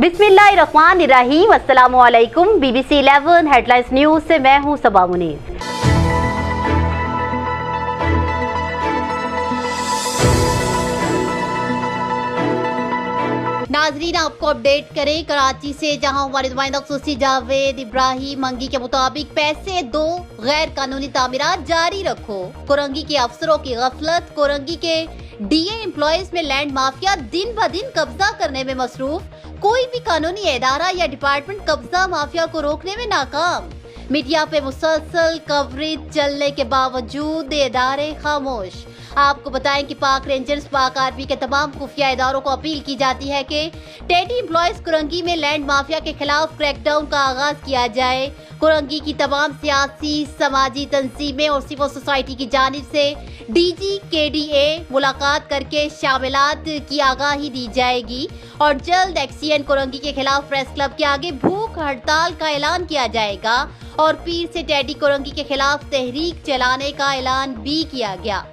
बिस्मिल्लाहिर्रहमानिर्रहीम। अस्सलामु अलैकुम। BBC 11 हेडलाइंस न्यूज से मैं हूं सबा मुनीर। नाजरीन, आपको अपडेट करें कराची से, जहां हमारे नुमाइंदा खुसूसी जावेद इब्राहिम मंगी के मुताबिक पैसे दो, गैर कानूनी तामीरात जारी रखो। कोरंगी के अफसरों की गफलत। कोरंगी के DA एम्प्लॉयज में लैंड माफिया दिन ब दिन कब्जा करने में मसरूफ। कोई भी कानूनी इदारा या डिपार्टमेंट कब्जा माफिया को रोकने में नाकाम। मीडिया पे मुसलसल कवरेज चलने के बावजूद इदारे खामोश। आपको बताएं कि पाक रेंजर्स, पाक आर्मी के तमाम खुफिया इदारों को अपील की जाती है कि टेडी एम्प्लॉयज कोरंगी में लैंड माफिया के खिलाफ क्रैकडाउन का आगाज किया जाए। कोरंगी की तमाम सियासी, समाजी तंजीमें और सिविल सोसाइटी की जानिब से DG KDA मुलाकात करके शामिलात की आगाही दी जाएगी और जल्द XCN कोरंगी के खिलाफ प्रेस क्लब के आगे भूख हड़ताल का ऐलान किया जाएगा और पीर से टेडी कोरंगी के खिलाफ तहरीक चलाने का ऐलान भी किया गया।